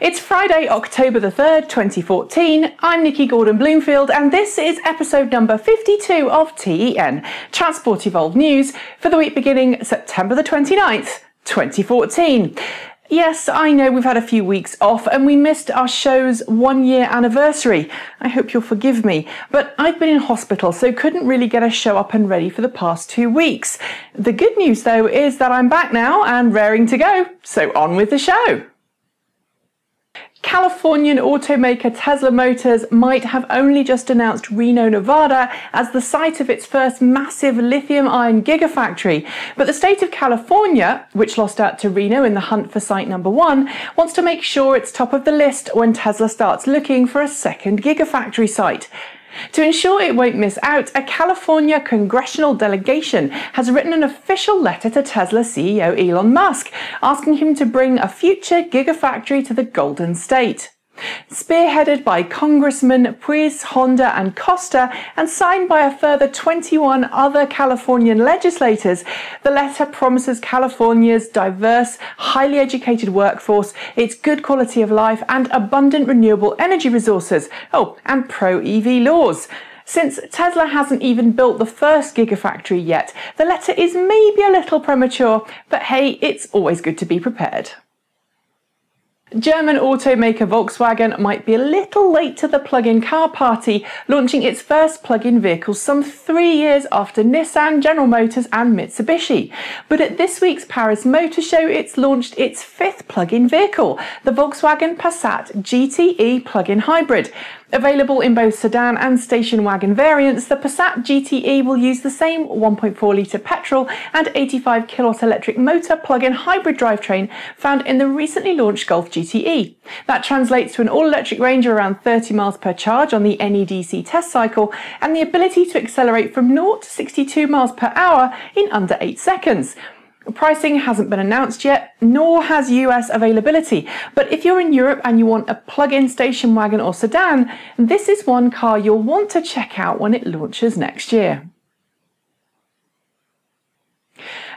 It's Friday, October the 3rd, 2014. I'm Nikki Gordon-Bloomfield, and this is episode number 52 of T.E.N, Transport Evolved News for the week beginning September the 29th, 2014. Yes, I know we've had a few weeks off and we missed our show's 1-year anniversary. I hope you'll forgive me, but I've been in hospital, so couldn't really get a show up and ready for the past 2 weeks. The good news, though, is that I'm back now and raring to go, so on with the show. Californian automaker Tesla Motors might have only just announced Reno, Nevada as the site of its first massive lithium-ion gigafactory, but the state of California, which lost out to Reno in the hunt for site number 1, wants to make sure it's top of the list when Tesla starts looking for a second gigafactory site. To ensure it won't miss out, a California congressional delegation has written an official letter to Tesla CEO Elon Musk, asking him to bring a future gigafactory to the Golden State. Spearheaded by Congressmen Puis, Honda and Costa and signed by a further 21 other Californian legislators, the letter promises California's diverse, highly educated workforce, its good quality of life and abundant renewable energy resources, and pro-EV laws. Since Tesla hasn't even built the first gigafactory yet, the letter is maybe a little premature, but hey, it's always good to be prepared. German automaker Volkswagen might be a little late to the plug-in car party, launching its first plug-in vehicles some 3 years after Nissan, General Motors and Mitsubishi. But at this week's Paris Motor Show, it's launched its 5th plug-in vehicle, the Volkswagen Passat GTE plug-in hybrid. Available in both sedan and station wagon variants, the Passat GTE will use the same 1.4-litre petrol and 85 kW electric motor plug-in hybrid drivetrain found in the recently launched Golf GTE. That translates to an all-electric range of around 30 miles per charge on the NEDC test cycle and the ability to accelerate from 0 to 62 miles per hour in under 8 seconds. Pricing hasn't been announced yet, nor has US availability, but if you're in Europe and you want a plug-in station wagon or sedan, this is one car you'll want to check out when it launches next year.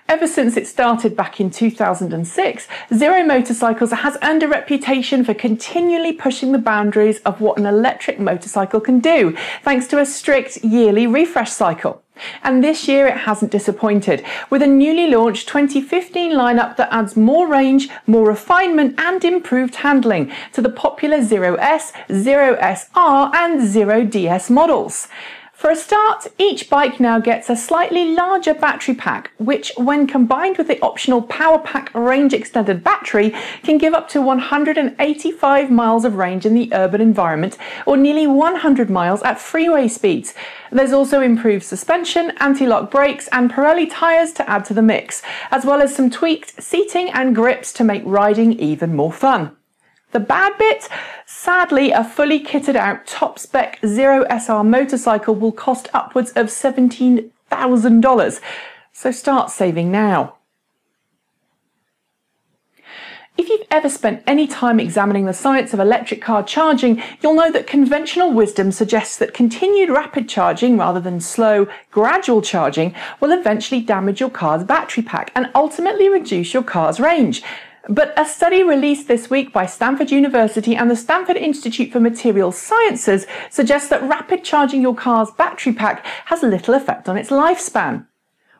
Ever since it started back in 2006, Zero Motorcycles has earned a reputation for continually pushing the boundaries of what an electric motorcycle can do, thanks to a strict yearly refresh cycle. And this year it hasn't disappointed, with a newly launched 2015 lineup that adds more range, more refinement and improved handling to the popular Zero S, Zero SR and Zero DS models. For a start, each bike now gets a slightly larger battery pack, which, when combined with the optional Power Pack range extended battery, can give up to 185 miles of range in the urban environment, or nearly 100 miles at freeway speeds. There's also improved suspension, anti-lock brakes and Pirelli tyres to add to the mix, as well as some tweaked seating and grips to make riding even more fun. The bad bit? Sadly, a fully kitted out top-spec Zero SR motorcycle will cost upwards of $17,000, so start saving now. If you've ever spent any time examining the science of electric car charging, you'll know that conventional wisdom suggests that continued rapid charging rather than slow, gradual charging will eventually damage your car's battery pack and ultimately reduce your car's range. But a study released this week by Stanford University and the Stanford Institute for Materials Sciences suggests that rapid charging your car's battery pack has little effect on its lifespan.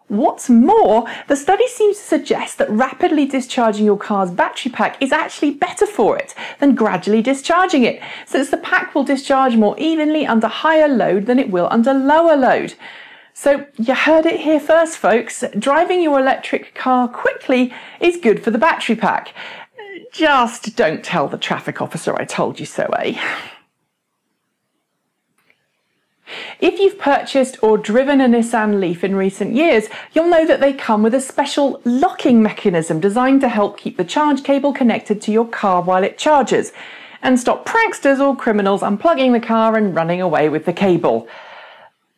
What's more, the study seems to suggest that rapidly discharging your car's battery pack is actually better for it than gradually discharging it, since the pack will discharge more evenly under higher load than it will under lower load. So you heard it here first, folks. Driving your electric car quickly is good for the battery pack. Just don't tell the traffic officer I told you so, eh? If you've purchased or driven a Nissan LEAF in recent years, you'll know that they come with a special locking mechanism designed to help keep the charge cable connected to your car while it charges, and stop pranksters or criminals unplugging the car and running away with the cable.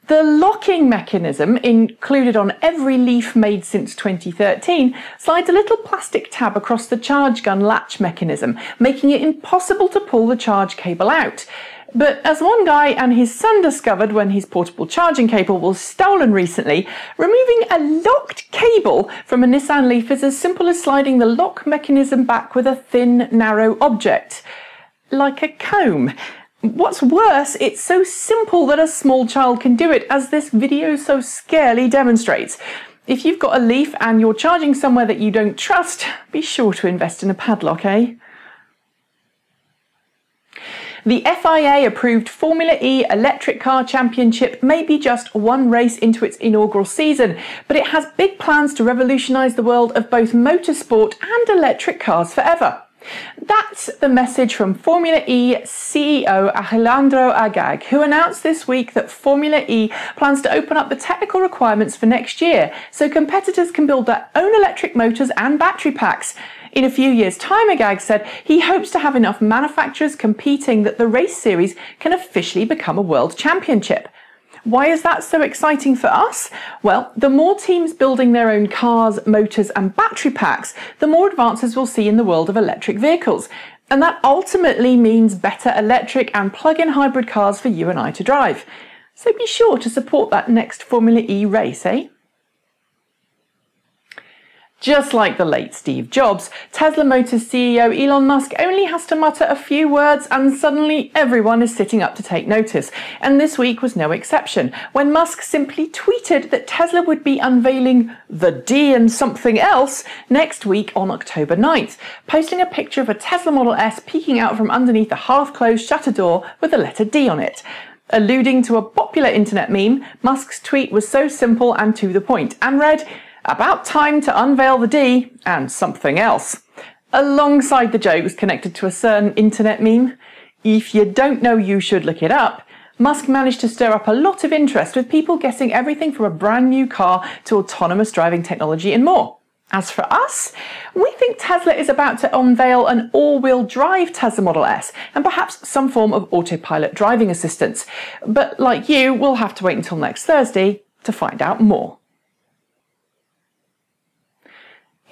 The locking mechanism, included on every Leaf made since 2013, slides a little plastic tab across the charge gun latch mechanism, making it impossible to pull the charge cable out. But as one guy and his son discovered when his portable charging cable was stolen recently, removing a locked cable from a Nissan Leaf is as simple as sliding the lock mechanism back with a thin, narrow object. Like a comb. What's worse, it's so simple that a small child can do it, as this video so scarily demonstrates. If you've got a Leaf and you're charging somewhere that you don't trust, be sure to invest in a padlock, eh? The FIA-approved Formula E Electric Car Championship may be just one race into its inaugural season, but it has big plans to revolutionise the world of both motorsport and electric cars forever. That's the message from Formula E CEO Alejandro Agag, who announced this week that Formula E plans to open up the technical requirements for next year so competitors can build their own electric motors and battery packs. In a few years' time, Agag said he hopes to have enough manufacturers competing that the race series can officially become a world championship. Why is that so exciting for us? Well, the more teams building their own cars, motors and battery packs, the more advances we'll see in the world of electric vehicles. And that ultimately means better electric and plug-in hybrid cars for you and I to drive. So be sure to support that next Formula E race, eh? Just like the late Steve Jobs, Tesla Motors CEO Elon Musk only has to mutter a few words and suddenly everyone is sitting up to take notice. And this week was no exception, when Musk simply tweeted that Tesla would be unveiling the D and something else next week on October 9th, posting a picture of a Tesla Model S peeking out from underneath a half-closed shutter door with the letter D on it. Alluding to a popular internet meme, Musk's tweet was so simple and to the point and read, "About time to unveil the D and something else." Alongside the jokes connected to a certain internet meme, if you don't know, you should look it up, Musk managed to stir up a lot of interest with people guessing everything from a brand new car to autonomous driving technology and more. As for us, we think Tesla is about to unveil an all-wheel drive Tesla Model S and perhaps some form of autopilot driving assistance. But like you, we'll have to wait until next Thursday to find out more.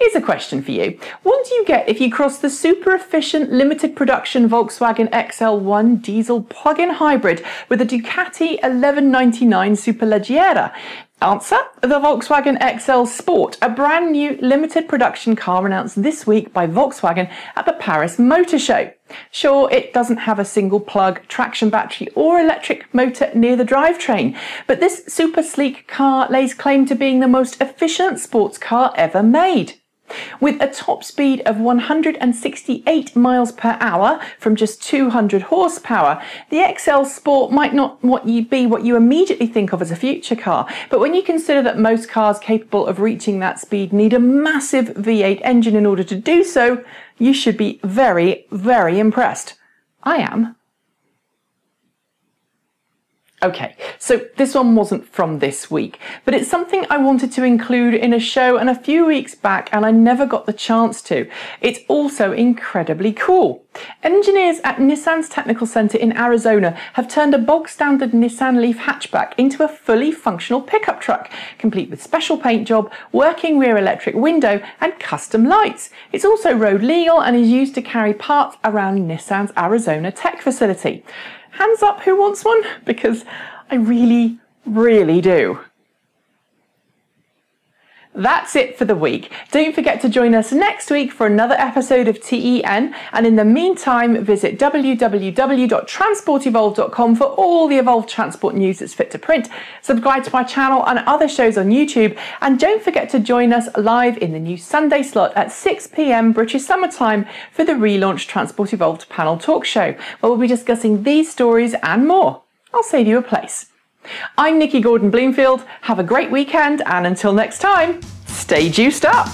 Here's a question for you. What do you get if you cross the super efficient limited production Volkswagen XL diesel plug-in hybrid with the Ducati 1199 Superleggera? Answer: the Volkswagen XL Sport, a brand new limited production car announced this week by Volkswagen at the Paris Motor Show. Sure, it doesn't have a single plug, traction battery or electric motor near the drivetrain, but this super sleek car lays claim to being the most efficient sports car ever made. With a top speed of 168 miles per hour from just 200 horsepower, the XL Sport might not be what you immediately think of as a future car, but when you consider that most cars capable of reaching that speed need a massive V8 engine in order to do so, you should be very, very impressed. I am. Okay, so this one wasn't from this week, but it's something I wanted to include in a show and a few weeks back and I never got the chance to. It's also incredibly cool. Engineers at Nissan's Technical Center in Arizona have turned a bog-standard Nissan LEAF hatchback into a fully functional pickup truck, complete with special paint job, working rear electric window and custom lights. It's also road legal and is used to carry parts around Nissan's Arizona tech facility. Hands up who wants one, because I really, really do. That's it for the week. Don't forget to join us next week for another episode of T.E.N. And in the meantime, visit www.transportevolved.com for all the Evolved Transport news that's fit to print. Subscribe to my channel and other shows on YouTube. And don't forget to join us live in the new Sunday slot at 6 p.m. British Summer Time for the relaunched Transport Evolved panel talk show, where we'll be discussing these stories and more. I'll save you a place. I'm Nikki Gordon-Bloomfield. Have a great weekend, and until next time, stay juiced up.